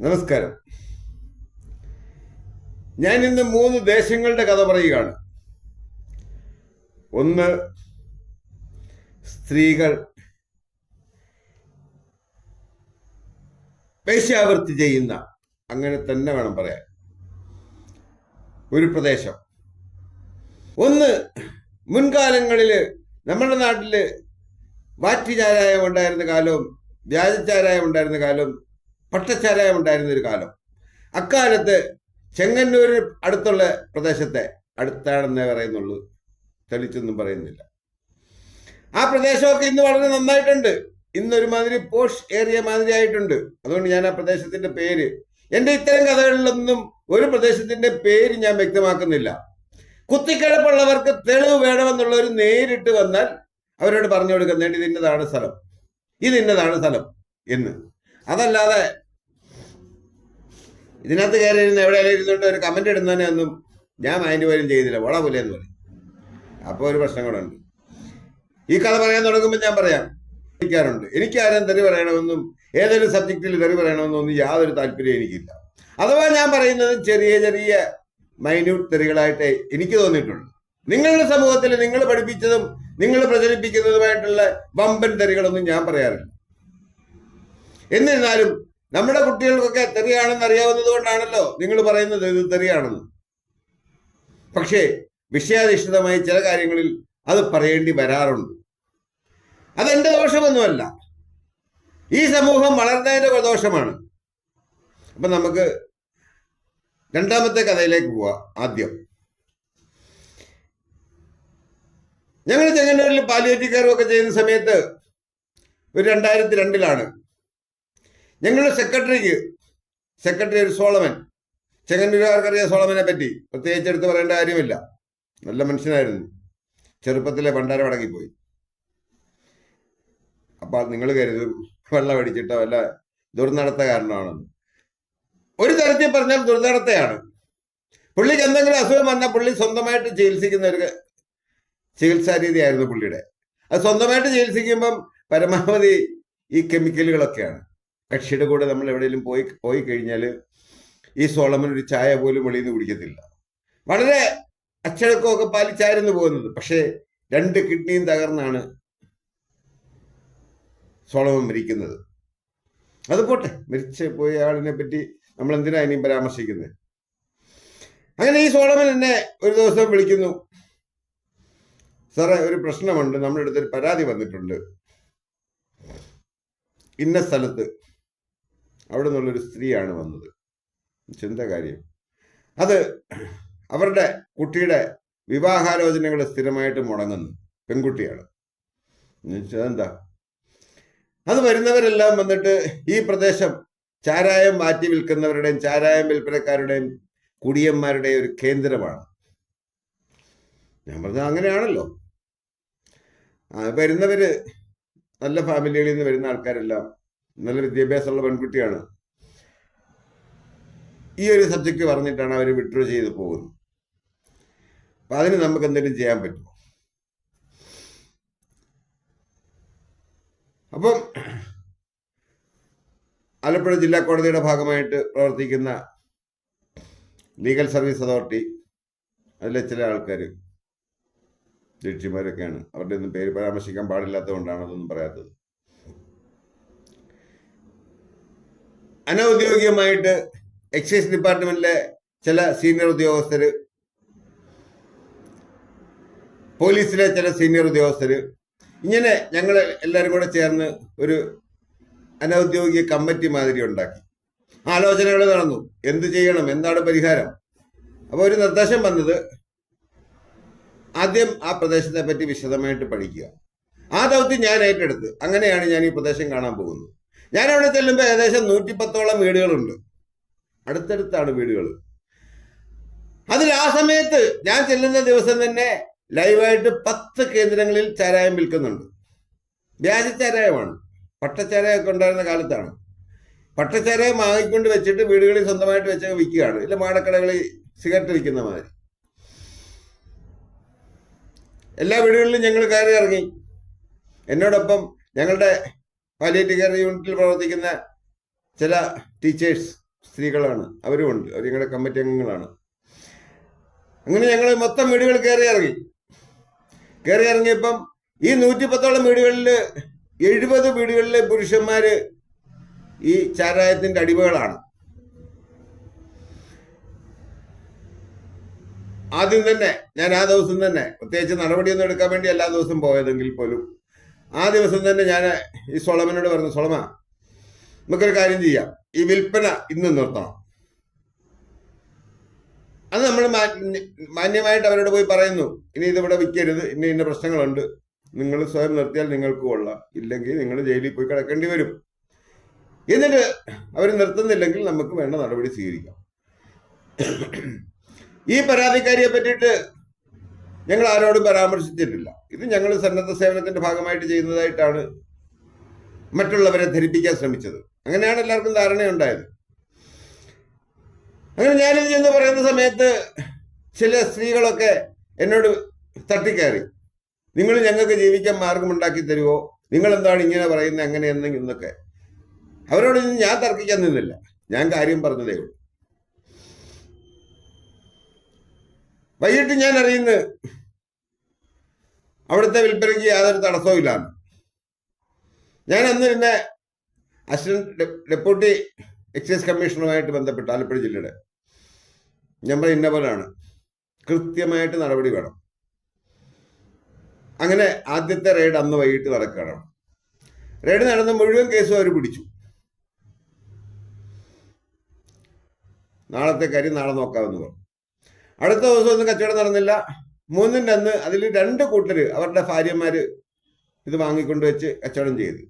നമസ്കാരം. ഞാൻ ഇന്ന് 3 ദേശങ്ങളുടെ കഥ പറയുകയാണ്. ഒന്ന്, സ്ത്രീകൾ വേശ്യാവൃത്തി ചെയ്യുന്ന, അങ്ങനെ തന്നെ വേണം പറയാൻ, ഒരു പ്രദേശം. ഒന്ന്, മുൻകാലങ്ങളിൽ നമ്മുടെ നാട്ടില് വാറ്റുചാരായം ഉണ്ടായിരുന്ന കാലവും വ്യാജചാരായം ഉണ്ടായിരുന്ന കാലവും പട്ടച്ചാരായം ഉണ്ടായിരുന്ന ഒരു കാലം. അക്കാലത്ത് ചെങ്ങന്നൂരിന് അടുത്തുള്ള പ്രദേശത്തെ, അടുത്താണെന്നേ പറയുന്നുള്ളൂ, തെളിച്ചൊന്നും പറയുന്നില്ല, ആ പ്രദേശമൊക്കെ ഇന്ന് വളരെ നന്നായിട്ടുണ്ട്. ഇന്നൊരുമാതിരി പോഷ് ഏരിയ മാതിരി ആയിട്ടുണ്ട്. അതുകൊണ്ട് ഞാൻ ആ പ്രദേശത്തിന്റെ പേര്, എൻ്റെ ഇത്തരം കഥകളിലൊന്നും ഒരു പ്രദേശത്തിന്റെ പേര് ഞാൻ വ്യക്തമാക്കുന്നില്ല. കുത്തിക്കിഴപ്പുള്ളവർക്ക് തെളിവ് വേണമെന്നുള്ളവർ നേരിട്ട് വന്നാൽ അവരോട് പറഞ്ഞു കൊടുക്കുന്നേണ്ടി ഇത് ഇന്നതാണ് സ്ഥലം, ഇത് ഇന്നതാണ് സ്ഥലം എന്ന്. അതല്ലാതെ ഇതിനകത്ത് കയറി ഇരുന്ന് എവിടെയെങ്കിലും ഇരുന്നിട്ട് ഒരു കമന്റ് ഇടുന്നതിനെ ഒന്നും ഞാൻ മൈൻഡ് പോലും ചെയ്തില്ല. വള പോലെ എന്ന് പറയും. അപ്പോൾ ഒരു പ്രശ്നം കൂടെ ഉണ്ട്. ഈ കഥ പറയാൻ തുടങ്ങുമ്പോൾ ഞാൻ പറയാം, എനിക്ക് ആരും തെറി പറയണമെന്നും ഏതൊരു സബ്ജക്റ്റിൽ തെറി പറയണമെന്നും ഒന്നും യാതൊരു താല്പര്യം എനിക്കില്ല. അഥവാ ഞാൻ പറയുന്നത് ചെറിയ ചെറിയ മൈന്യൂട്ട് തെറികളായിട്ട് എനിക്ക് തോന്നിയിട്ടുണ്ട്. നിങ്ങളുടെ സമൂഹത്തിൽ നിങ്ങൾ പഠിപ്പിച്ചതും നിങ്ങൾ പ്രചരിപ്പിക്കുന്നതുമായിട്ടുള്ള വമ്പൻ തെറികളൊന്നും ഞാൻ പറയാറില്ല. എന്നിരുന്നാലും നമ്മുടെ കുട്ടികൾക്കൊക്കെ തെറിയാണെന്ന് അറിയാവുന്നത് കൊണ്ടാണല്ലോ നിങ്ങൾ പറയുന്നത് ഇത് തെറിയാണെന്ന്. പക്ഷേ വിഷയാധിഷ്ഠിതമായി ചില കാര്യങ്ങളിൽ അത് പറയേണ്ടി വരാറുണ്ട്. അതെന്റെ ദോഷമൊന്നുമല്ല, ഈ സമൂഹം വളർന്നതിന്റെ ദോഷമാണ്. അപ്പൊ നമുക്ക് രണ്ടാമത്തെ കഥയിലേക്ക് പോവാം. ആദ്യം ഞങ്ങൾ ചെങ്ങന്നൂരിൽ പാലിയേറ്റീവ് കെയർ ഒക്കെ ചെയ്യുന്ന സമയത്ത് ഒരു 2002 ഞങ്ങളുടെ സെക്രട്ടറി ഒരു സോളമൻ, ചെങ്ങന്നൂരുകാർക്കറിയാം സോളമനെ പറ്റി, പ്രത്യേകിച്ച് എടുത്ത് പറയേണ്ട കാര്യമില്ല. നല്ല മനുഷ്യനായിരുന്നു. ചെറുപ്പത്തിലെ പണ്ടാരം അടങ്ങിപ്പോയി. അപ്പൊ നിങ്ങൾ കരുതും വെള്ളം അടിച്ചിട്ടോ വല്ല ദുർനടത്തക്കാരനാണെന്ന്. ഒരു തരത്തിൽ പറഞ്ഞാൽ ദുർനടത്തയാണ്. പുള്ളിക്ക് എന്തെങ്കിലും അസുഖം വന്നാൽ പുള്ളി സ്വന്തമായിട്ട് ചികിത്സിക്കുന്ന ഒരു ചികിത്സാ രീതിയായിരുന്നു പുള്ളിയുടെ. അത് സ്വന്തമായിട്ട് ചികിത്സിക്കുമ്പം പരമാവധി ഈ കെമിക്കലുകളൊക്കെയാണ്. കക്ഷിയുടെ കൂടെ നമ്മൾ എവിടെയെങ്കിലും പോയി കഴിഞ്ഞാൽ ഈ സോളമൻ ഒരു ചായ പോലും വെളിയിൽ നിന്ന് കുടിക്കത്തില്ല. വളരെ അച്ചടക്കമൊക്കെ പാലിച്ചായിരുന്നു പോകുന്നത്. പക്ഷേ 2 കിഡ്നിയും തകർന്നാണ് സോളമൻ മരിക്കുന്നത്. അത് പോട്ടെ, മരിച്ചു പോയ ആളിനെ പറ്റി നമ്മൾ എന്തിനാ ഇനിയും പരാമർശിക്കുന്നത്. അങ്ങനെ ഈ സോളമൻ എന്നെ ഒരു ദിവസം വിളിക്കുന്നു. സാറേ, ഒരു പ്രശ്നമുണ്ട്, നമ്മുടെ അടുത്തൊരു പരാതി വന്നിട്ടുണ്ട്. ഇന്ന സ്ഥലത്ത് അവിടെ നിന്നുള്ളൊരു സ്ത്രീയാണ് വന്നത്. ചിന്ത കാര്യം, അത് അവരുടെ കുട്ടിയുടെ വിവാഹാലോചനകൾ സ്ഥിരമായിട്ട് മുടങ്ങുന്നു. പെൺകുട്ടിയാണ്. അതെന്താ? അത് വരുന്നവരെല്ലാം വന്നിട്ട് ഈ പ്രദേശം ചാരായം മാറ്റി വിൽക്കുന്നവരുടെയും ചാരായം വിൽപ്പനക്കാരുടെയും കുടിയന്മാരുടെയും ഒരു കേന്ദ്രമാണ്. ഞാൻ പറഞ്ഞത് അങ്ങനെയാണല്ലോ. വരുന്നവര് നല്ല ഫാമിലികളിൽ നിന്ന് വരുന്ന ആൾക്കാരെല്ലാം നല്ല വിദ്യാഭ്യാസമുള്ള പെൺകുട്ടിയാണ്. ഈ ഒരു സബ്ജക്റ്റ് പറഞ്ഞിട്ടാണ് അവർ വിഡ്രോ ചെയ്ത് പോകുന്നത്. അപ്പൊ അതിന് നമുക്ക് എന്തെങ്കിലും ചെയ്യാൻ പറ്റുമോ? അപ്പം ആലപ്പുഴ ജില്ലാ കോടതിയുടെ ഭാഗമായിട്ട് പ്രവർത്തിക്കുന്ന ലീഗൽ സർവീസ് അതോറിറ്റി, അതിലെ ചില ആൾക്കാർ, ജഡ്ജിമാരൊക്കെയാണ്, അവരുടെ ഒന്നും പേര് പരാമർശിക്കാൻ പാടില്ലാത്തത് കൊണ്ടാണ് അതൊന്നും പറയാത്തത്. അനൗദ്യോഗികമായിട്ട് എക്സൈസ് ഡിപ്പാർട്ട്മെന്റിലെ ചില സീനിയർ ഉദ്യോഗസ്ഥര്, പോലീസിലെ ചില സീനിയർ ഉദ്യോഗസ്ഥര്, ഇങ്ങനെ ഞങ്ങൾ എല്ലാവരും കൂടെ ചേർന്ന് ഒരു അനൗദ്യോഗിക കമ്മിറ്റി മാതിരി ഉണ്ടാക്കി. ആലോചനകൾ നടന്നു. എന്ത് ചെയ്യണം, എന്താണ് പരിഹാരം. അപ്പോൾ ഒരു നിർദ്ദേശം വന്നത്, ആദ്യം ആ പ്രദേശത്തെ പറ്റി വിശദമായിട്ട് പഠിക്കുക. ആ ദൗത്യം ഞാൻ ഏറ്റെടുത്ത്. അങ്ങനെയാണ് ഞാൻ ഈ പ്രദേശം കാണാൻ പോകുന്നത്. ഞാൻ അവിടെ ചെല്ലുമ്പോൾ ഏകദേശം 110ഓളം വീടുകളുണ്ട്. അടുത്തടുത്താണ് വീടുകൾ. അതിൽ ആ സമയത്ത് ഞാൻ ചെല്ലുന്ന ദിവസം തന്നെ ലൈവായിട്ട് 10 കേന്ദ്രങ്ങളിൽ ചാരായം വിൽക്കുന്നുണ്ട്. വ്യാജചാരായമാണ്. പട്ടച്ചാരായമൊക്കെ ഉണ്ടായിരുന്ന കാലത്താണ്. പട്ടച്ചാരായം വാങ്ങിക്കൊണ്ട് വെച്ചിട്ട് വീടുകളിൽ സ്വന്തമായിട്ട് വെച്ചൊക്കെ വിൽക്കുകയാണ്. ഇല്ല, മാടക്കടകളിൽ സിഗരറ്റ് വിൽക്കുന്ന മാതിരി. എല്ലാ വീടുകളിലും ഞങ്ങൾ കയറി ഇറങ്ങി. എന്നോടൊപ്പം ഞങ്ങളുടെ പാലിയേറ്റീവ് കെയർ യൂണിറ്റിൽ പ്രവർത്തിക്കുന്ന ചില ടീച്ചേഴ്സ്, സ്ത്രീകളാണ്, അവരുമുണ്ട്, അവർ ഞങ്ങളുടെ കമ്മിറ്റി അംഗങ്ങളാണ്. അങ്ങനെ ഞങ്ങൾ മൊത്തം വീടുകൾ കയറി ഇറങ്ങിയപ്പം ഈ 110ഓളം വീടുകളിൽ 70 വീടുകളിലെ പുരുഷന്മാര് ഈ ചാരായത്തിന്റെ അടിമകളാണ്. ആദ്യം തന്നെ ഞാൻ ആ ദിവസം തന്നെ, പ്രത്യേകിച്ച് നടപടിയൊന്നും എടുക്കാൻ വേണ്ടി എല്ലാ ദിവസവും പോയതെങ്കിൽ പോലും ആ ദിവസം തന്നെ ഞാൻ ഈ സോളമനോട് പറഞ്ഞു, സോളമ, നമുക്കൊരു കാര്യം ചെയ്യാം, ഈ വിൽപ്പന ഇന്ന് നിർത്തണം. അത് നമ്മൾ മാന്യമായിട്ട് അവരോട് പോയി പറയുന്നു, ഇനി ഇതിവിടെ വിൽക്കരുത്, ഇന്ന പ്രശ്നങ്ങളുണ്ട്, നിങ്ങൾ സ്വയം നിർത്തിയാൽ നിങ്ങൾക്ക് കൊള്ളാം, ഇല്ലെങ്കിൽ നിങ്ങൾ ജയിലിൽ പോയി കിടക്കേണ്ടി വരും. എന്നിട്ട് അവർ നിർത്തുന്നില്ലെങ്കിൽ നമുക്ക് വേണ്ട നടപടി സ്വീകരിക്കാം. ഈ പരാതിക്കാരിയെ പറ്റിയിട്ട് ഞങ്ങൾ ആരോടും പരാമർശിച്ചിട്ടില്ല. ഇത് ഞങ്ങൾ സന്നദ്ധ സേവനത്തിന്റെ ഭാഗമായിട്ട് ചെയ്യുന്നതായിട്ടാണ് മറ്റുള്ളവരെ ധരിപ്പിക്കാൻ ശ്രമിച്ചത്. അങ്ങനെയാണ് എല്ലാവർക്കും ധാരണയുണ്ടായത്. അങ്ങനെ ഞാനിത് എന്ന് പറയുന്ന സമയത്ത് ചില സ്ത്രീകളൊക്കെ എന്നോട് തട്ടിക്കയറി, നിങ്ങൾ ഞങ്ങൾക്ക് ജീവിക്കാൻ മാർഗമുണ്ടാക്കി തരുമോ, നിങ്ങൾ എന്താണ് ഇങ്ങനെ പറയുന്നത്, അങ്ങനെയെന്നൊക്കെ. അവരോട് ഞാൻ തർക്കിക്കാൻ നിന്നില്ല, ഞാൻ കാര്യം പറഞ്ഞതേ ഉള്ളൂ. വൈകിട്ട് ഞാൻ അറിയുന്നത് അവിടുത്തെ വിൽപ്പനയ്ക്ക് യാതൊരു തടസ്സവും ഇല്ലാന്ന്. ഞാൻ അന്ന് പിന്നെ അസിസ്റ്റന്റ് ഡെപ്യൂട്ടി എക്സൈസ് കമ്മീഷണറുമായിട്ട് ബന്ധപ്പെട്ടു, ആലപ്പുഴ ജില്ലയുടെ. നമ്മൾ ഇന്ന പോലെയാണ്, കൃത്യമായിട്ട് നടപടി വേണം. അങ്ങനെ ആദ്യത്തെ റെയ്ഡ് അന്ന് വൈകിട്ട് നടക്കുകയാണ്. റെയ്ഡ് നടന്ന മുഴുവൻ കേസും അവർ പിടിച്ചു. നാളത്തെ കാര്യം നാളെ നോക്കാമെന്ന് പറഞ്ഞു. അടുത്ത ദിവസം ഒന്നും കച്ചവടം നടന്നില്ല. 3-ന്റെ അന്ന് അതിൽ 2 കൂട്ടര് അവരുടെ ഭാര്യമാര് ഇത് വാങ്ങിക്കൊണ്ട് വെച്ച് കച്ചവടം ചെയ്തു.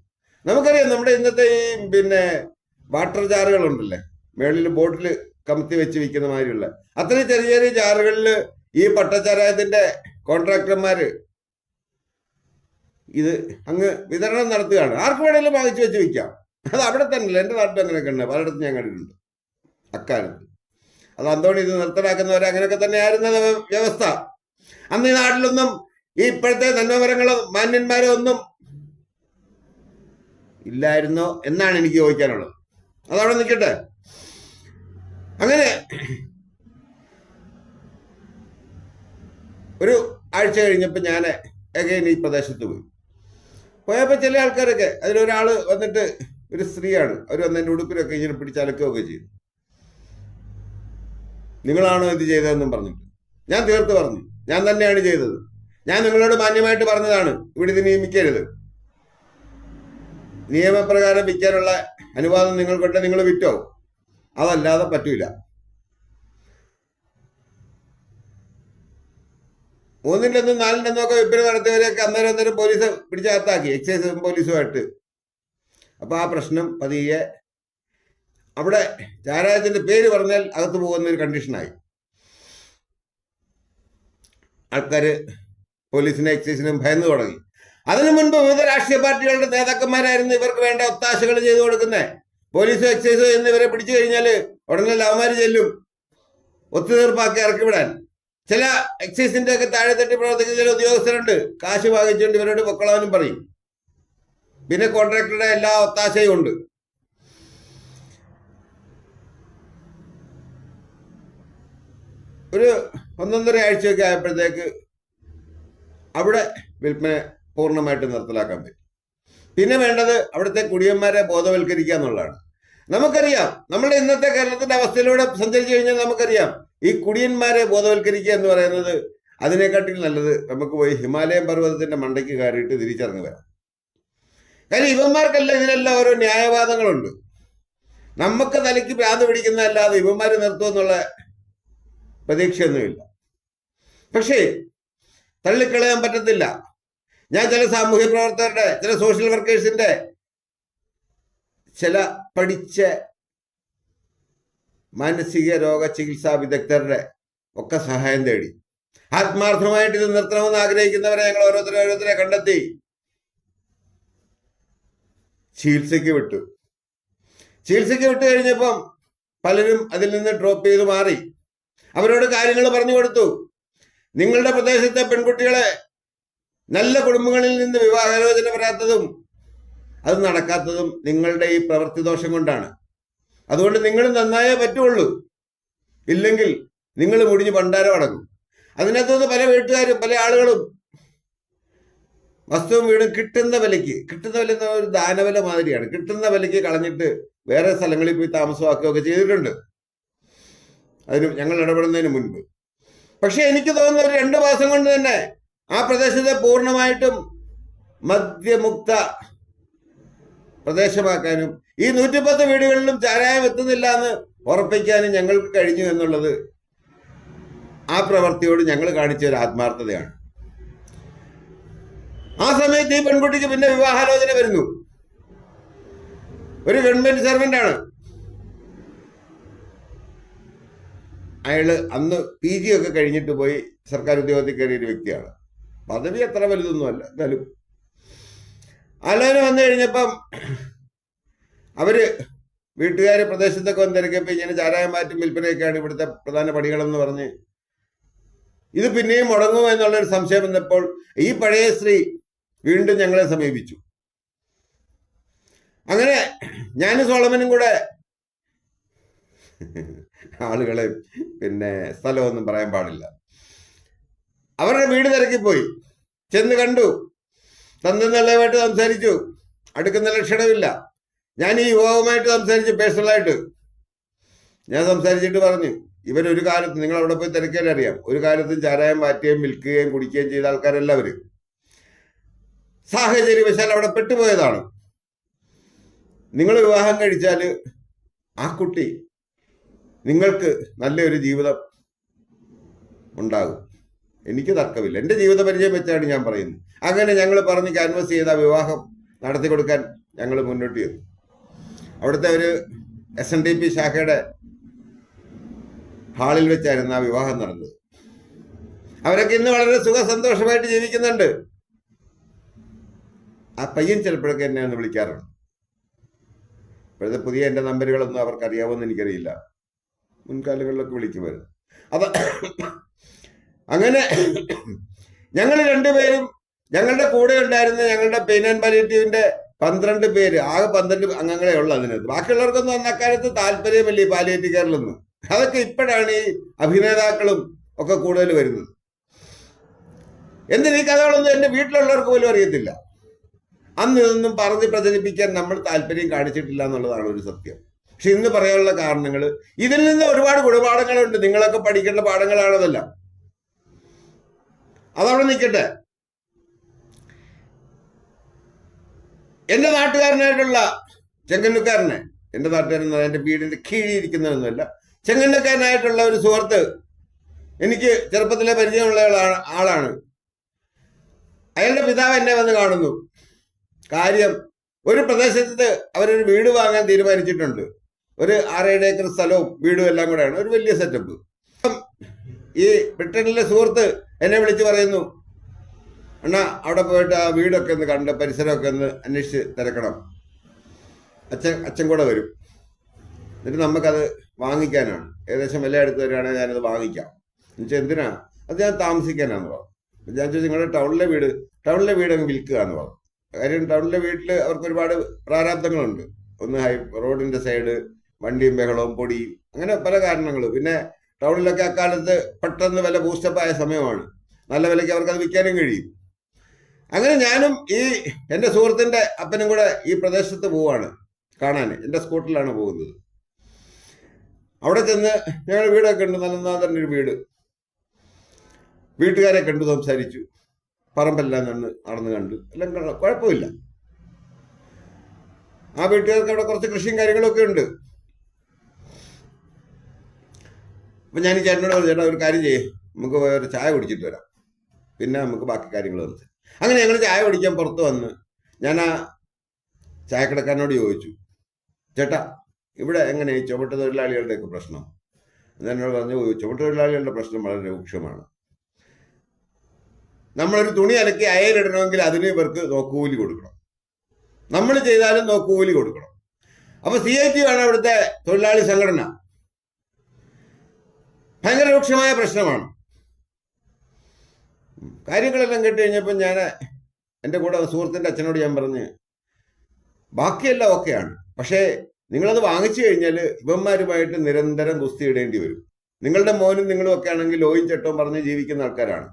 നമുക്കറിയാം, നമ്മുടെ ഇന്നത്തെ ഈ വാട്ടർ ജാറുകളുണ്ടല്ലേ, മേളിൽ ബോട്ടിൽ കമത്തി വെച്ച് വിൽക്കുന്ന മാതിരിയുള്ള അത്രയും ചെറിയ ചെറിയ ജാറുകളിൽ ഈ പട്ടച്ചാരായത്തിന്റെ കോൺട്രാക്ടർമാര് ഇത് അങ്ങ് വിതരണം നടത്തുകയാണ്. ആർക്ക് വേണമെങ്കിലും വാങ്ങിച്ചു വെച്ച് വിൽക്കാം. അത് അവിടെ തന്നെയല്ല, എൻ്റെ നാട്ടിൽ അങ്ങനെയൊക്കെ ഉണ്ട്, പലയിടത്തും ഞാൻ കണ്ടിട്ടുണ്ട് അക്കാലത്ത്. അത് അന്തോണി ഇത് നിർത്തലാക്കുന്നവർ അങ്ങനെയൊക്കെ തന്നെയായിരുന്ന വ്യവസ്ഥ. അന്ന് ഈ നാട്ടിലൊന്നും ഈ ഇപ്പോഴത്തെ നന്മമരങ്ങളോ മാന്യന്മാരോ ഒന്നും ഇല്ലായിരുന്നോ എന്നാണ് എനിക്ക് ചോദിക്കാനുള്ളത്. അതവിടെ നിൽക്കട്ടെ. അങ്ങനെ ഒരു ആഴ്ച കഴിഞ്ഞപ്പോൾ ഞാൻ അഗൈൻ ഈ പ്രദേശത്ത് പോയപ്പോൾ ചില ആൾക്കാരൊക്കെ, അതിലൊരാൾ വന്നിട്ട്, ഒരു സ്ത്രീയാണ്, അവർ വന്ന് എൻ്റെ ഉടുപ്പിലൊക്കെ ഇങ്ങനെ പിടിച്ചലക്കുകയൊക്കെ ചെയ്തു. നിങ്ങളാണോ ഇത് ചെയ്തതെന്നും പറഞ്ഞിട്ട് ഞാൻ തീർത്ത് പറഞ്ഞു, ഞാൻ തന്നെയാണ് ചെയ്തത്. ഞാൻ നിങ്ങളോട് മാന്യമായിട്ട് പറഞ്ഞതാണ്, ഇവിടെ ഇത് നിയമിക്കരുത്. നിയമപ്രകാരം വിൽക്കാനുള്ള അനുവാദം നിങ്ങൾക്കുണ്ട്, നിങ്ങൾ വിറ്റോ, അതല്ലാതെ പറ്റൂല. 3-ന്റെ ഒന്നും 4-ന്റെ ഒന്നും ഒക്കെ വിൽപ്പന നടത്തിയവരെയൊക്കെ അന്നേരം പോലീസ് പിടിച്ചകത്താക്കി, എക്സൈസും പോലീസുമായിട്ട്. അപ്പൊ ആ പ്രശ്നം പതിയെ അവിടെ ചാരായത്തിന്റെ പേര് പറഞ്ഞാൽ അകത്ത് പോകുന്ന ഒരു കണ്ടീഷനായി. ആൾക്കാര് പോലീസിനെ എക്സൈസിനും ഭയന്നു തുടങ്ങി. അതിനു മുൻപ് വിവിധ രാഷ്ട്രീയ പാർട്ടികളുടെ നേതാക്കന്മാരായിരുന്നു ഇവർക്ക് വേണ്ട ഒത്താശകൾ ചെയ്തു കൊടുക്കുന്നത്. പോലീസോ എക്സൈസോ എന്നിവരെ പിടിച്ചു കഴിഞ്ഞാൽ ഉടനെ ലവന്മാര് ചെല്ലും ഒത്തുതീർപ്പാക്കി ഇറക്കിവിടാൻ. ചില എക്സൈസിന്റെ ഒക്കെ താഴെ തട്ടി പ്രവർത്തിക്കുന്ന ചില ഉദ്യോഗസ്ഥരുണ്ട്, കാശ് വാങ്ങിച്ചുകൊണ്ട് ഇവരോട് പൊക്കളാനും പറയും. പിന്നെ കോൺട്രാക്ടറുടെ എല്ലാ ഒത്താശയും ഉണ്ട്. ഒരു 1.5 ആഴ്ചയൊക്കെ ആയപ്പോഴത്തേക്ക് അവിടെ വിൽപ്പന പൂർണ്ണമായിട്ട് നിർത്തലാക്കാൻ പറ്റും. പിന്നെ വേണ്ടത് അവിടുത്തെ കുടിയന്മാരെ ബോധവൽക്കരിക്കുക എന്നുള്ളതാണ്. നമുക്കറിയാം, നമ്മുടെ ഇന്നത്തെ കേരളത്തിന്റെ അവസ്ഥയിലൂടെ സഞ്ചരിച്ചു കഴിഞ്ഞാൽ നമുക്കറിയാം, ഈ കുടിയന്മാരെ ബോധവൽക്കരിക്കുക എന്ന് പറയുന്നത് അതിനെക്കാട്ടിൽ നല്ലത് നമുക്ക് പോയി ഹിമാലയൻ പർവ്വതത്തിന്റെ മണ്ടയ്ക്ക് കയറിയിട്ട് തിരിച്ചിറങ്ങി വരാം. കാര്യം ഇവന്മാർക്കെല്ലാം ഇതിനെല്ലാം ഓരോ ന്യായവാദങ്ങളുണ്ട്. നമുക്ക് തലയ്ക്ക് ഭ്രാന്ത് പിടിക്കുന്നതല്ലാതെ ഇവന്മാര് നിർത്തുമെന്നുള്ള പ്രതീക്ഷയൊന്നുമില്ല. പക്ഷേ തള്ളിക്കളയാൻ പറ്റത്തില്ല. ഞാൻ ചില സാമൂഹ്യ പ്രവർത്തകരുടെ, ചില സോഷ്യൽ വർക്കേഴ്സിന്റെ, ചില പഠിച്ച മാനസിക രോഗ ചികിത്സാ വിദഗ്ധരുടെ ഒക്കെ സഹായം തേടി ആത്മാർത്ഥമായിട്ട് ഇത് നിർത്തണമെന്ന് ആഗ്രഹിക്കുന്നവരെ ഞങ്ങൾ ഓരോരുത്തരെ കണ്ടെത്തി ചികിത്സയ്ക്ക് വിട്ടു കഴിഞ്ഞപ്പം പലരും അതിൽ നിന്ന് ഡ്രോപ്പ് ചെയ്ത് മാറി. അവരോട് കാര്യങ്ങൾ പറഞ്ഞു കൊടുത്തു. നിങ്ങളുടെ പ്രദേശത്തെ പെൺകുട്ടികളെ നല്ല കുടുംബങ്ങളിൽ നിന്ന് വിവാഹാലോചന വരാത്തതും അത് നടക്കാത്തതും നിങ്ങളുടെ ഈ പ്രവൃത്തി ദോഷം കൊണ്ടാണ്. അതുകൊണ്ട് നിങ്ങൾ നന്നായേ പറ്റുള്ളൂ, ഇല്ലെങ്കിൽ നിങ്ങൾ മുടിഞ്ഞ് പണ്ടാരം അടങ്ങും. അതിനകത്തുനിന്ന് പല വീട്ടുകാരും പല ആളുകളും വസ്തുവും വീടും കിട്ടുന്ന വില ഒരു ദാനവില മാതിരിയാണ്, കിട്ടുന്ന വിലയ്ക്ക് കളഞ്ഞിട്ട് വേറെ സ്ഥലങ്ങളിൽ പോയി താമസമാക്കുകയൊക്കെ ചെയ്തിട്ടുണ്ട്, അതിന് ഞങ്ങൾ ഇടപെടുന്നതിന് മുൻപ്. പക്ഷെ എനിക്ക് തോന്നുന്ന ഒരു 2 മാസം കൊണ്ട് തന്നെ ആ പ്രദേശത്തെ പൂർണ്ണമായിട്ടും മദ്യമുക്ത പ്രദേശമാക്കാനും ഈ 110 വീടുകളിലും ചാരായം എത്തുന്നില്ല എന്ന് ഉറപ്പിക്കാനും ഞങ്ങൾക്ക് കഴിഞ്ഞു എന്നുള്ളത് ആ പ്രവൃത്തിയോട് ഞങ്ങൾ കാണിച്ച ഒരു ആത്മാർത്ഥതയാണ്. ആ സമയത്ത് ഈ പെൺകുട്ടിക്ക് പിന്നെ വിവാഹാലോചന വരുന്നു. ഒരു ഗവൺമെന്റ് സർവന്റ് ആണ് അയാള്. അന്ന് PG ഒക്കെ കഴിഞ്ഞിട്ട് പോയി സർക്കാർ ഉദ്യോഗത്തിൽ കയറിയ ഒരു വ്യക്തിയാണ്. പദവി അത്ര വലുതൊന്നുമല്ല, എന്നാലും ആലോചന വന്നു കഴിഞ്ഞപ്പം അവര് വീട്ടുകാര് പ്രദേശത്തൊക്കെ വന്ന് തിരക്കിയപ്പോൾ ഇങ്ങനെ ചാരായം മാറ്റും വിൽപ്പനയൊക്കെയാണ് ഇവിടുത്തെ പ്രധാന പണികളെന്ന് പറഞ്ഞ് ഇത് പിന്നെയും മുടങ്ങുമോ എന്നുള്ളൊരു സംശയം വന്നപ്പോൾ ഈ പഴയ സ്ത്രീ വീണ്ടും ഞങ്ങളെ സമീപിച്ചു. അങ്ങനെ ഞാനും സോളമനും കൂടെ ആളുകളെ പിന്നെ സ്ഥലമൊന്നും പറയാൻ പാടില്ല, അവരുടെ വീട് തിരക്കിപ്പോയി, ചെന്ന് കണ്ടു, തന്നെന്നുള്ളതുമായിട്ട് സംസാരിച്ചു. അടുക്കുന്ന ലക്ഷണമില്ല. ഞാൻ ഈ യുവാവുമായിട്ട് സംസാരിച്ചു, പേഴ്സണലായിട്ട് ഞാൻ സംസാരിച്ചിട്ട് പറഞ്ഞു, ഇവരൊരു കാലത്ത്, നിങ്ങൾ അവിടെ പോയി തിരക്കിയാൽ അറിയാം, ഒരു കാലത്തും ചാരായം മാറ്റുകയും വിൽക്കുകയും കുടിക്കുകയും ചെയ്ത ആൾക്കാരെല്ലാവരും സാഹചര്യവശാൽ അവിടെ പെട്ടുപോയതാണ്. നിങ്ങൾ വിവാഹം കഴിച്ചാൽ ആ കുട്ടി നിങ്ങൾക്ക് നല്ലൊരു ജീവിതം ഉണ്ടാകും, എനിക്ക് തർക്കമില്ല. എൻ്റെ ജീവിത പരിചയം വെച്ചാണ് ഞാൻ പറയുന്നത്. അങ്ങനെ ഞങ്ങൾ പറഞ്ഞ് ക്യാൻവസ് ചെയ്ത വിവാഹം നടത്തി കൊടുക്കാൻ ഞങ്ങൾ മുന്നോട്ട് ചെയ്തു. അവിടുത്തെ ഒരു SNDP ശാഖയുടെ ഹാളിൽ വെച്ചായിരുന്നു ആ വിവാഹം നടന്നത്. അവരൊക്കെ ഇന്ന് വളരെ സുഖസന്തോഷമായിട്ട് ജീവിക്കുന്നുണ്ട്. ആ പയ്യൻ ചിലപ്പോഴൊക്കെ എന്നെ ഒന്ന് വിളിക്കാറുണ്ട്. ഇപ്പോഴത്തെ പുതിയ എൻ്റെ നമ്പറുകളൊന്നും അവർക്ക് അറിയാവുമെന്ന് എനിക്കറിയില്ല, മുൻകാലങ്ങളിലൊക്കെ വിളിക്കുമായിരുന്നു. അത് അങ്ങനെ ഞങ്ങൾ 2 പേരും, ഞങ്ങളുടെ കൂടെ ഉണ്ടായിരുന്ന ഞങ്ങളുടെ പെയിൻ ആൻഡ് പാലിയേറ്റീവിന്റെ 12 പേര്, ആകെ 12 അംഗങ്ങളെ ഉള്ളു അതിനകത്ത്. ബാക്കിയുള്ളവർക്കൊന്നും അന്ന് അക്കാലത്ത് താല്പര്യമില്ല ഈ പാലിയേറ്റീവ് കെയറിലൊന്നും. അതൊക്കെ ഇപ്പോഴാണ് ഈ അഭിനേതാക്കളും ഒക്കെ കൂടുതൽ വരുന്നത്. എന്തിന് ഈ കഥകളൊന്നും എൻ്റെ വീട്ടിലുള്ളവർക്ക് പോലും അറിയത്തില്ല. അന്ന് ഇതൊന്നും പറഞ്ഞ് പ്രചരിപ്പിക്കാൻ നമ്മൾ താല്പര്യം കാണിച്ചിട്ടില്ല എന്നുള്ളതാണ് ഒരു സത്യം. പക്ഷെ ഇന്ന് പറയാനുള്ള കാരണങ്ങൾ, ഇതിൽ നിന്ന് ഒരുപാട് ഗുണപാഠങ്ങളുണ്ട്, നിങ്ങളൊക്കെ പഠിക്കേണ്ട പാഠങ്ങളാണതെല്ലാം. അതവിടെ നിൽക്കട്ടെ. എൻ്റെ നാട്ടുകാരനായിട്ടുള്ള ചെങ്ങന്നൂക്കാരനെ, എൻ്റെ നാട്ടുകാരൻ എൻ്റെ വീടിൻ്റെ കീഴിയിരിക്കുന്നതൊന്നുമല്ല, ചെങ്ങന്നൂക്കാരനായിട്ടുള്ള ഒരു സുഹൃത്ത് എനിക്ക് ചെറുപ്പത്തിലെ പരിചയമുള്ള ആളാണ്. അയാളുടെ പിതാവ് എന്നെ വന്ന് കാണുന്നു. കാര്യം, ഒരു പ്രദേശത്ത് അവരൊരു വീട് വാങ്ങാൻ തീരുമാനിച്ചിട്ടുണ്ട്. ഒരു 6-7 ഏക്കർ സ്ഥലവും വീടും എല്ലാം കൂടെയാണ്, ഒരു വലിയ സെറ്റപ്പ്. ഈ ബ്രിട്ടനിലെ സുഹൃത്ത് എന്നെ വിളിച്ച് പറയുന്നു, അണ്ണാ അവിടെ പോയിട്ട് ആ വീടൊക്കെ ഒന്ന് കണ്ട് പരിസരമൊക്കെ ഒന്ന് അന്വേഷിച്ച് തിരക്കണം, അച്ഛൻ കൂടെ വരും, എന്നിട്ട് നമുക്കത് വാങ്ങിക്കാനാണ്. ഏകദേശം വില എടുത്ത് വരികയാണെങ്കിൽ ഞാനത് വാങ്ങിക്കാം. എന്നുവെച്ചാൽ എന്തിനാ? അത് ഞാൻ താമസിക്കാനാന്ന് പറഞ്ഞു. ഞാൻ ചോദിച്ചു, നിങ്ങളുടെ ടൗണിലെ വീട് അങ്ങ് വിൽക്കുക എന്ന് പറഞ്ഞു. കാര്യം ടൗണിലെ വീട്ടിൽ അവർക്ക് ഒരുപാട് പ്രാരാബ്ദങ്ങളുണ്ട്. ഒന്ന് റോഡിന്റെ സൈഡ്, വണ്ടിയും ബഹളവും പൊടിയും, അങ്ങനെ പല കാരണങ്ങളും. പിന്നെ ടൗണിലൊക്കെ അക്കാലത്ത് പെട്ടെന്ന് വില ബൂസ്റ്റപ്പായ സമയമാണ്, നല്ല വിലയ്ക്ക് അവർക്ക് അത് വിൽക്കാനും കഴിയും. അങ്ങനെ ഞാനും ഈ എൻ്റെ സുഹൃത്തിൻ്റെ അപ്പനും കൂടെ ഈ പ്രദേശത്ത് പോവാണ് കാണാൻ. എൻ്റെ സ്കൂട്ടറിലാണ് പോകുന്നത്. അവിടെ ചെന്ന് ഞങ്ങൾ വീടൊക്കെ ഉണ്ട്, നല്ല തന്നെ ഒരു വീട്. വീട്ടുകാരെ കണ്ടു, സംസാരിച്ചു, പറമ്പെല്ലാം നടന്ന് കണ്ടു, എല്ലാം കുഴപ്പമില്ല. ആ വീട്ടുകാർക്ക് അവിടെ കുറച്ച് കൃഷിയും കാര്യങ്ങളൊക്കെ ഉണ്ട്. അപ്പൊ ഞാൻ ഈ ചേട്ടനോട് പറഞ്ഞു, ചേട്ടാ ഒരു കാര്യം ചെയ്യേ, നമുക്ക് ഒരു ചായ കുടിച്ചിട്ട് വരാം, പിന്നെ നമുക്ക് ബാക്കി കാര്യങ്ങൾ സംസാരിക്കാം. അങ്ങനെ ഞങ്ങൾ ചായ കുടിക്കാൻ പുറത്ത് വന്ന് ഞാൻ ആ ചായക്കടക്കാരനോട് ചോദിച്ചു, ചേട്ടാ ഇവിടെ എങ്ങനെ ചുമട്ട് തൊഴിലാളികളുടെയൊക്കെ പ്രശ്നം? എന്നോട് പറഞ്ഞു, ചുമട്ട് തൊഴിലാളികളുടെ പ്രശ്നം വളരെ രൂക്ഷമാണ്. നമ്മളൊരു തുണി അലക്കി അയലിടണമെങ്കിൽ അതിന് ഇവർക്ക് നോക്കുകൂലി കൊടുക്കണം, നമ്മൾ ചെയ്താലും നോക്കുകൂലി കൊടുക്കണം. അപ്പൊ CIT ആണ് അവിടുത്തെ തൊഴിലാളി സംഘടന. ഭയങ്കര രൂക്ഷമായ പ്രശ്നമാണ്. കാര്യങ്ങളെല്ലാം കേട്ട് കഴിഞ്ഞപ്പോൾ ഞാൻ എൻ്റെ കൂടെ സുഹൃത്തിൻ്റെ അച്ഛനോട് ഞാൻ പറഞ്ഞ്, ബാക്കിയെല്ലാം ഓക്കെയാണ്, പക്ഷേ നിങ്ങളത് വാങ്ങിച്ചു കഴിഞ്ഞാൽ ഇവന്മാരുമായിട്ട് നിരന്തരം ഗുസ്തി ഇടേണ്ടി വരും. നിങ്ങളുടെ മോനും നിങ്ങളും ഒക്കെ ആണെങ്കിൽ ലോയും ചട്ടവും പറഞ്ഞ് ജീവിക്കുന്ന ആൾക്കാരാണ്.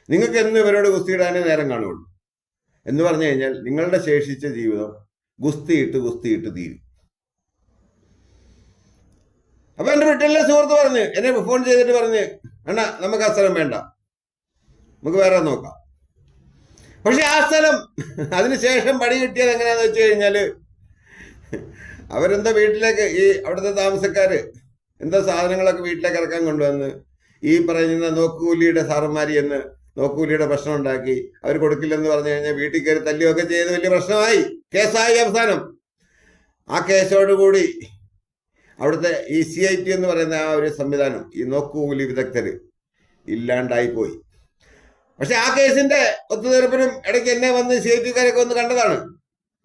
നിങ്ങൾക്ക് എന്ന് ഇവരോട് ഗുസ്തി ഇടാനേ നേരം കാണുള്ളൂ. എന്ന് പറഞ്ഞു കഴിഞ്ഞാൽ നിങ്ങളുടെ ശേഷിച്ച ജീവിതം ഗുസ്തിയിട്ട് തീരും. അപ്പൊ എന്റെ വീട്ടിലെ സുഹൃത്ത് പറഞ്ഞ്, എന്നെ ഫോൺ ചെയ്തിട്ട് പറഞ്ഞ്, അണ്ണാ നമുക്ക് ആ സ്ഥലം വേണ്ട, നമുക്ക് വേറെ നോക്കാം. പക്ഷെ ആ സ്ഥലം അതിനുശേഷം പണി കിട്ടിയത് എങ്ങനെയാന്ന് വെച്ച് കഴിഞ്ഞാല്, അവരെന്താ വീട്ടിലേക്ക് ഈ അവിടുത്തെ താമസക്കാര് എന്താ സാധനങ്ങളൊക്കെ വീട്ടിലേക്ക് ഇറക്കാൻ കൊണ്ടുവന്ന് ഈ പറയുന്ന നോക്കുകൂലിയുടെ സാറന്മാരി എന്ന് നോക്കുകൂലിയുടെ പ്രശ്നം ഉണ്ടാക്കി. അവർ കൊടുക്കില്ലെന്ന് പറഞ്ഞു കഴിഞ്ഞാൽ വീട്ടിൽ കയറി തല്ലിയൊക്കെ ചെയ്ത് വലിയ പ്രശ്നമായി, കേസായി. അവസാനം ആ കേസോടുകൂടി അവിടുത്തെ ഈ CIT എന്ന് പറയുന്ന ആ ഒരു സംവിധാനം, ഈ നോക്കുകൂലി വിദഗ്ധര് ഇല്ലാണ്ടായിപ്പോയി. പക്ഷെ ആ കേസിന്റെ ഒത്തുതീർപ്പിനും ഇടയ്ക്ക് എന്നെ വന്ന് CIT-കാരൊക്കെ ഒന്ന് കണ്ടതാണ്.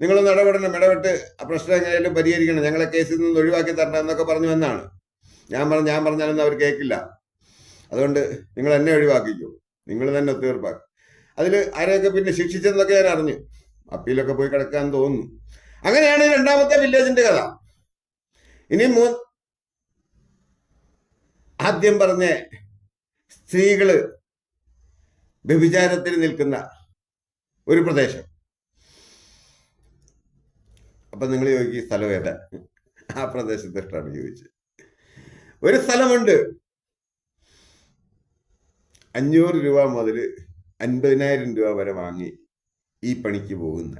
നിങ്ങളൊന്ന് ഇടപെട്ട് ആ പ്രശ്നം എങ്ങനെയാലും പരിഹരിക്കണം, ഞങ്ങളെ കേസിൽ നിന്ന് ഒഴിവാക്കി തരണം എന്നൊക്കെ പറഞ്ഞു വന്നാണ്. ഞാൻ പറഞ്ഞാലൊന്നും അവർ കേൾക്കില്ല. അതുകൊണ്ട് നിങ്ങൾ എന്നെ ഒഴിവാക്കിക്കോ, നിങ്ങൾ തന്നെ ഒത്തുതീർപ്പാക്കി. അതിൽ ആരെയൊക്കെ പിന്നെ ശിക്ഷിച്ചെന്നൊക്കെ ഞാൻ അറിഞ്ഞു. അപ്പീലൊക്കെ പോയി കിടക്കാൻ തോന്നുന്നു. അങ്ങനെയാണ് രണ്ടാമത്തെ വില്ലേജിന്റെ കഥ. ഇനി ആദ്യം പറഞ്ഞ സ്ത്രീകള് വ്യഭിചാരത്തിൽ നിൽക്കുന്ന ഒരു പ്രദേശം. അപ്പൊ നിങ്ങൾ ചോദിക്കും സ്ഥലം ഏതാ? ആ പ്രദേശത്ത് ഇഷ്ടമാണ് ചോദിച്ചത്. ഒരു സ്ഥലമുണ്ട്, 500 രൂപ മുതൽ 50,000 രൂപ വരെ വാങ്ങി ഈ പണിക്ക് പോകുന്ന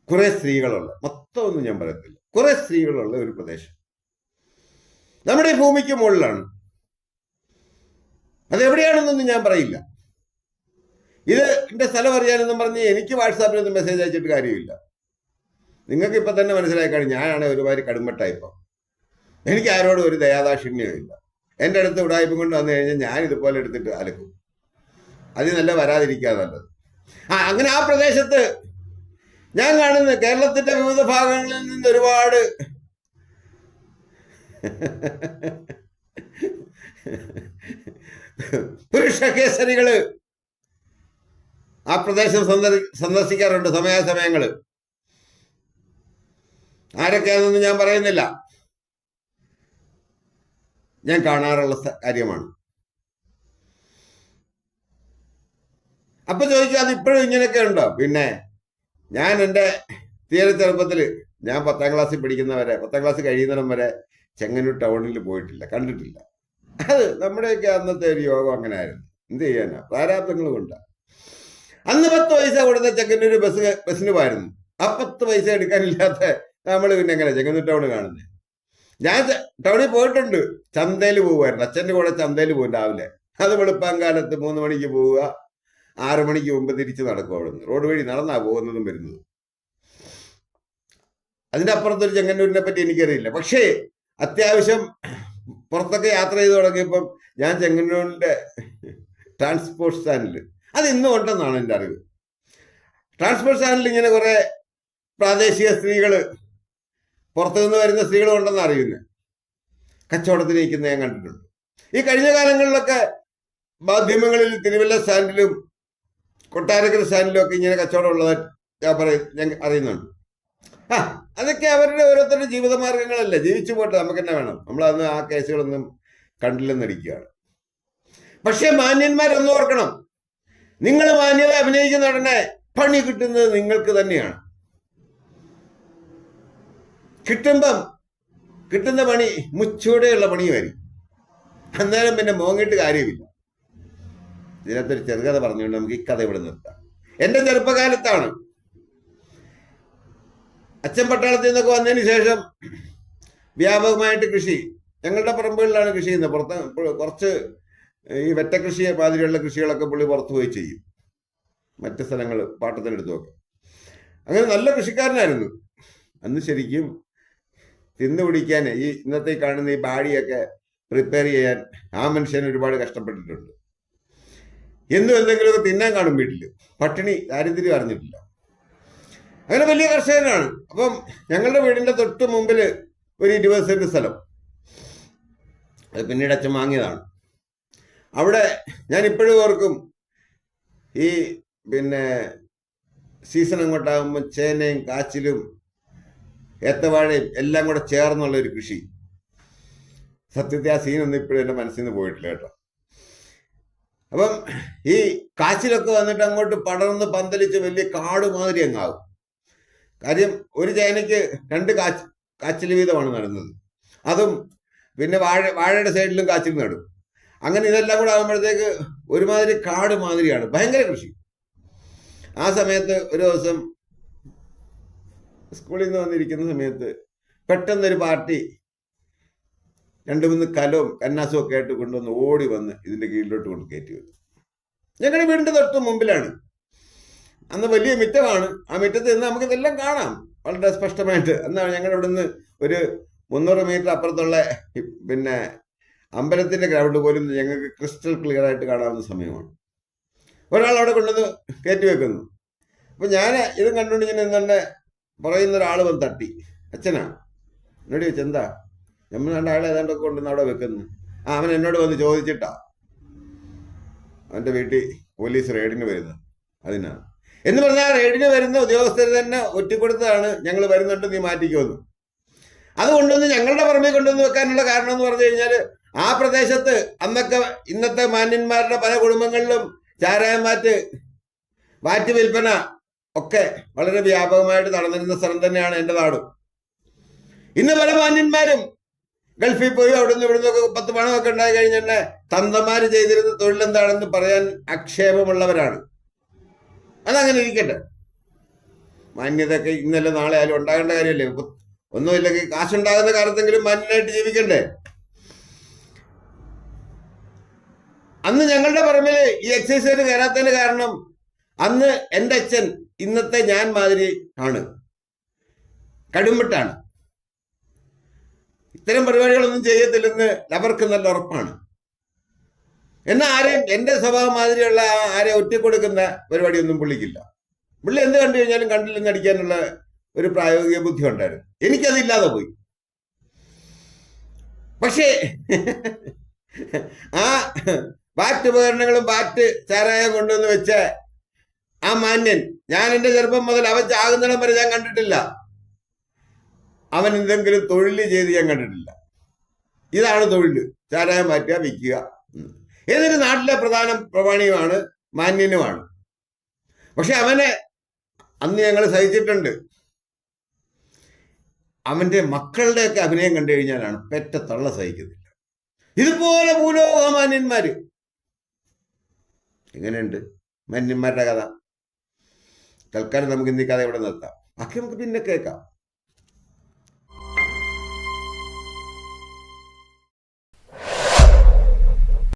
കുറെ സ്ത്രീകളുള്ള, മൊത്തമൊന്നും ഞാൻ പറയത്തില്ല, കുറെ സ്ത്രീകളുള്ള ഒരു പ്രദേശം നമ്മുടെ ഈ ഭൂമിക്ക് മുകളിലാണ്. അതെവിടെയാണെന്നൊന്നും ഞാൻ പറയില്ല. ഇത് എന്റെ സ്ഥലം അറിയാനെന്നും പറഞ്ഞ് എനിക്ക് വാട്സാപ്പിലൊന്നും മെസ്സേജ് അയച്ചിട്ട് കാര്യമില്ല. നിങ്ങൾക്ക് ഇപ്പൊ തന്നെ മനസ്സിലാക്കാണ് ഞാനാണ് ഒരുപാട് കടുംപെട്ടായിപ്പം. എനിക്ക് ആരോടും ഒരു ദയാദാക്ഷിണ്യവും ഇല്ല. എൻ്റെ അടുത്ത് ഉടായ്പ കൊണ്ട് വന്നു കഴിഞ്ഞാൽ ഞാൻ ഇതുപോലെ എടുത്തിട്ട് അലക്കും. അതിൽ നല്ല വരാതിരിക്കുക നല്ലത്. അങ്ങനെ ആ പ്രദേശത്ത് ഞാൻ കാണുന്നത് കേരളത്തിന്റെ വിവിധ ഭാഗങ്ങളിൽ നിന്ന് ഒരുപാട് പുരുഷ കേസരികള് ആ പ്രദേശം സന്ദർശിക്കാറുണ്ട് സമയാസമയങ്ങള്. ആരൊക്കെയാണെന്നൊന്നും ഞാൻ പറയുന്നില്ല, ഞാൻ കാണാറുള്ള കാര്യമാണ്. അപ്പൊ ചോദിക്കുക, അത് ഇപ്പോഴും ഇങ്ങനെയൊക്കെ ഉണ്ടോ? പിന്നെ ഞാൻ എൻ്റെ തീരെ ചെറുപ്പത്തില്, ഞാൻ 10ാം ക്ലാസ്സിൽ പഠിക്കുന്നവരെ, 10ാം ക്ലാസ് കഴിയുന്നിടം വരെ ചെങ്ങന്നൂർ ടൗണിൽ പോയിട്ടില്ല, കണ്ടിട്ടില്ല. അത് നമ്മുടെയൊക്കെ അന്നത്തെ ഒരു യോഗം അങ്ങനെ ആയിരുന്നു. എന്ത് ചെയ്യാനാ, പ്രാരാബ്ദങ്ങൾ കൊണ്ടാ. അന്ന് 10 പൈസ കൊടുത്ത ചെങ്ങന്നൂർ ബസ്സിന് പോയിരുന്നു. ആ 10 പൈസ എടുക്കാനില്ലാത്ത നമ്മൾ പിന്നെ എങ്ങനെ ചെങ്ങന്നൂർ ടൗൺ കാണുന്നത്? ഞാൻ ടൗണിൽ പോയിട്ടുണ്ട്, ചന്തയിൽ പോകുമായിരുന്നു. അച്ഛൻ്റെ കൂടെ ചന്തയിൽ പോകും രാവിലെ. അത് വെളുപ്പാങ്കാലത്ത് 3 മണിക്ക് പോവുക, 6 മണിക്ക് മുമ്പ് തിരിച്ച് നടക്കും. അവിടുന്ന് റോഡ് വഴി നടന്നാ പോകുന്നതും വരുന്നതും. അതിൻ്റെ അപ്പുറത്തൊരു ചെങ്ങന്നൂരിനെ പറ്റി എനിക്കറിയില്ല. പക്ഷേ അത്യാവശ്യം പുറത്തൊക്കെ യാത്ര ചെയ്ത് തുടങ്ങിയപ്പം ഞാൻ ചെങ്ങന്നൂരിൻ്റെ ട്രാൻസ്പോർട്ട് സ്റ്റാൻഡിൽ, അത് ഇന്നും ഉണ്ടെന്നാണ് എൻ്റെ അറിവ്. ട്രാൻസ്പോർട്ട് സ്റ്റാൻഡിൽ ഇങ്ങനെ കുറെ പ്രാദേശിക സ്ത്രീകൾ, പുറത്തുനിന്ന് വരുന്ന സ്ത്രീകളും ഉണ്ടെന്ന് അറിയുന്നത്, കച്ചവടത്തിന് നിൽക്കുന്ന ഞാൻ കണ്ടിട്ടുണ്ട്. ഈ കഴിഞ്ഞ കാലങ്ങളിലൊക്കെ മാധ്യമങ്ങളിൽ തിരുവല്ല സ്റ്റാൻഡിലും കൊട്ടാരക്കര സ്റ്റാൻഡിലും ഒക്കെ ഇങ്ങനെ കച്ചവടം ഉള്ളത് ഞാൻ അറിയുന്നുണ്ട്. അതൊക്കെ അവരുടെ ഓരോരുത്തരുടെ ജീവിതമാർഗങ്ങളല്ലേ, ജീവിച്ചു പോട്ടെ, നമുക്ക് തന്നെ വേണം. നമ്മളന്ന് ആ കേസുകളൊന്നും കണ്ടില്ലെന്നടിക്കുകയാണ്. പക്ഷെ മാന്യന്മാരൊന്നും ഓർക്കണം, നിങ്ങൾ മാന്യത അഭിനയിക്കുന്ന ഉടനെ പണി കിട്ടുന്നത് നിങ്ങൾക്ക് തന്നെയാണ്. കിട്ടുന്ന പണി മുച്ചൂടെയുള്ള പണിയുമായിരിക്കും. അന്നേരം പിന്നെ മോങ്ങിട്ട് കാര്യമില്ല. ഇതിനകത്തൊരു ചെറുകഥ പറഞ്ഞുകൊണ്ട് നമുക്ക് ഈ കഥ ഇവിടെ നിർത്താം. എൻ്റെ ചെറുപ്പകാലത്താണ്, അച്ഛൻ പട്ടാളത്തിൽ നിന്നൊക്കെ വന്നതിന് ശേഷം വ്യാപകമായിട്ട് കൃഷി, ഞങ്ങളുടെ പറമ്പുകളിലാണ് കൃഷി ചെയ്യുന്നത്. കുറച്ച് ഈ വെറ്റകൃഷി മാതിരിയുള്ള കൃഷികളൊക്കെ പുള്ളി പുറത്തു പോയി ചെയ്യും, മറ്റ് സ്ഥലങ്ങൾ പാട്ടത്തിനെടുത്തു വെക്കും. അങ്ങനെ നല്ല കൃഷിക്കാരനായിരുന്നു. അന്ന് ശരിക്കും തിന്നുപിടിക്കാൻ ഈ ഇന്നത്തെ കാണുന്ന ഈ ബാടിയൊക്കെ പ്രിപ്പയർ ചെയ്യാൻ ആ മനുഷ്യൻ ഒരുപാട് കഷ്ടപ്പെട്ടിട്ടുണ്ട്. എന്നും എന്തെങ്കിലുമൊക്കെ തിന്നാൻ കാണും വീട്ടിൽ, പട്ടിണി ദാരിദ്ര്യം അറിഞ്ഞിട്ടില്ല. അങ്ങനെ വലിയ കർഷകനാണ്. അപ്പം ഞങ്ങളുടെ വീടിന്റെ തൊട്ട് മുമ്പിൽ ഒരു 20 സെന്റ് സ്ഥലം, അത് പിന്നീട് അച്ഛൻ വാങ്ങിയതാണ്. അവിടെ ഞാൻ ഇപ്പോഴും ഓർക്കും, ഈ പിന്നെ സീസൺ അങ്ങോട്ടാകുമ്പോൾ ചേനയും കാച്ചിലും ഏത്തവാഴയും എല്ലാം കൂടെ ചേർന്നുള്ള ഒരു കൃഷി. സത്യത്തിൽ ആ സീനൊന്നും ഇപ്പോഴും എൻ്റെ മനസ്സിൽ നിന്ന് പോയിട്ടില്ല കേട്ടോ. അപ്പം ഈ കാച്ചിലൊക്കെ വന്നിട്ട് അങ്ങോട്ട് പടർന്ന് പന്തലിച്ച് വലിയ കാട് മാതിരി അങ്ങാവും. കാര്യം ഒരു ചേനയ്ക്ക് 2 കാച്ചിൽ വീതമാണ് നടുന്നത്. അതും പിന്നെ വാഴയുടെ സൈഡിലും കാച്ചിൽ നടും. അങ്ങനെ ഇതെല്ലാം കൂടെ ആകുമ്പോഴത്തേക്ക് ഒരുമാതിരി കാട് മാതിരിയാണ്, ഭയങ്കര കൃഷി. ആ സമയത്ത് ഒരു ദിവസം സ്കൂളിൽ നിന്ന് വന്നിരിക്കുന്ന സമയത്ത് പെട്ടെന്നൊരു പാർട്ടി 2-3 കലവും കന്നാസും ഒക്കെ ആയിട്ട് കൊണ്ടുവന്ന് ഓടി വന്ന് ഇതിൻ്റെ കീഴിലോട്ട് കൊണ്ട് കയറ്റി വെച്ചു. ഞങ്ങളുടെ വീടിൻ്റെ തൊട്ട് മുമ്പിലാണ്. അന്ന് വലിയ മുറ്റമാണ്. ആ മുറ്റത്ത് നിന്ന് നമുക്കിതെല്ലാം കാണാം വളരെ സ്പഷ്ടമായിട്ട്. എന്നാണ് ഞങ്ങളുടെ ഇവിടെ നിന്ന് ഒരു 300 മീറ്റർ അപ്പുറത്തുള്ള പിന്നെ അമ്പലത്തിൻ്റെ ഗ്രൗണ്ട് പോലും ഞങ്ങൾക്ക് ക്രിസ്റ്റൽ ക്ലിയർ ആയിട്ട് കാണാവുന്ന സമയമാണ്. ഒരാൾ അവിടെ കൊണ്ടുവന്ന് കയറ്റി വെക്കുന്നു. അപ്പം ഞാൻ ഇത് കണ്ടുകൊണ്ട് ഇങ്ങനെ തന്നെ പറയുന്ന ഒരാൾ വന്ന് തട്ടി. അച്ഛനാ? എന്നോട് ചോദിച്ചു എന്താ? നമ്മൾ 2 ആളെ ഏതാണ്ടൊക്കെ കൊണ്ടുവന്ന് അവിടെ വെക്കുന്നു. അവൻ എന്നോട് വന്ന് ചോദിച്ചിട്ടാ അവൻ്റെ വീട്ടിൽ പോലീസ് റെയ്ഡിന് വരുന്നത്. അതിനാണ് എന്ന് പറഞ്ഞാൽ റെയ്ഡിന് വരുന്ന ഉദ്യോഗസ്ഥർ തന്നെ ഒറ്റിക്കൊടുത്തതാണ് ഞങ്ങൾ വരുന്നുണ്ട്, നീ മാറ്റിക്കുമെന്ന്. അതുകൊണ്ടൊന്ന് ഞങ്ങളുടെ പറമ്പിൽ കൊണ്ടുവന്ന് വെക്കാനുള്ള കാരണം എന്ന് പറഞ്ഞു കഴിഞ്ഞാൽ ആ പ്രദേശത്ത് അന്നൊക്കെ ഇന്നത്തെ മാന്യന്മാരുടെ പല കുടുംബങ്ങളിലും ചാരായം വാറ്റ് വിൽപ്പന ഒക്കെ വളരെ വ്യാപകമായിട്ട് നടന്നിരുന്ന സ്ഥലം തന്നെയാണ് എൻ്റെ നാട്. ഇന്ന് പല മാന്യന്മാരും ഗൾഫിൽ പോയി അവിടുന്ന് ഇവിടുന്നൊക്കെ 10 പണമൊക്കെ ഉണ്ടായി കഴിഞ്ഞാൽ തന്തമാർ ചെയ്തിരുന്ന തൊഴിലെന്താണെന്ന് പറയാൻ ആക്ഷേപമുള്ളവരാണ്. അതങ്ങനെ ഇരിക്കട്ടെ. മാന്യതൊക്കെ ഇന്നലെ നാളെ ആയാലും ഉണ്ടാകേണ്ട കാര്യമല്ലേ. ഒന്നുമില്ലെങ്കിൽ കാശുണ്ടാകുന്ന കാലത്തെങ്കിലും മാന്യനായിട്ട് ജീവിക്കണ്ടേ. അന്ന് ഞങ്ങളുടെ പറമ്പിൽ ഈ എക്സസൈസിന് കയറാത്തതിന് കാരണം അന്ന് എൻ്റെ അച്ഛൻ ഇന്നത്തെ ഞാൻ മാതിരി ആണ്, കടുംപിട്ടാണ്. ഇത്തരം പരിപാടികളൊന്നും ചെയ്യത്തില്ലെന്ന് അവർക്ക് നല്ല ഉറപ്പാണ്. എന്നാൽ ആരെയും എൻ്റെ സ്വഭാവം മാതിരിയുള്ള ആരെയും ഒറ്റക്കൊടുക്കുന്ന പരിപാടിയൊന്നും പുള്ളിക്കില്ല. പുള്ളി എന്ത് കണ്ടു കഴിഞ്ഞാലും കണ്ടില്ലെന്ന് അടിക്കാനുള്ള ഒരു പ്രായോഗിക ബുദ്ധി ഉണ്ടായിരുന്നു. എനിക്കതില്ലാതെ പോയി. പക്ഷേ ആ ബാറ്റ് ഉപകരണങ്ങളും ബാറ്റ് ചാരായം കൊണ്ടുവന്ന് വെച്ച ആ മാന്യൻ ഞാൻ എൻ്റെ ചെറുപ്പം മുതൽ അവൻ ചാകുന്നിടം വരെ ഞാൻ കണ്ടിട്ടില്ല. അവൻ എന്തെങ്കിലും തൊഴിൽ ചെയ്ത് ഞാൻ കണ്ടിട്ടില്ല. ഇതാണ് തൊഴിൽ, ചാരായം മാറ്റുക, വിൽക്കുക. ഏതൊരു നാട്ടിലെ പ്രധാന പ്രമാണിയുമാണ്, മാന്യനുമാണ്. പക്ഷെ അവനെ അന്ന് ഞങ്ങൾ സഹിച്ചിട്ടുണ്ട്. അവൻ്റെ മക്കളുടെയൊക്കെ അഭിനയം കണ്ടു കഴിഞ്ഞാലാണ് പെറ്റ തള്ള സഹിക്കുന്നില്ല. ഇതുപോലെ ഭൂലോകമാന്യന്മാര്. എങ്ങനെയുണ്ട് മാന്യന്മാരുടെ കഥ? തൽക്കാലം നമുക്ക് ഇന്ന് ഈ കഥ ഇവിടെ നിർത്താം. ബാക്കി നമുക്ക് പിന്നെ കേൾക്കാം.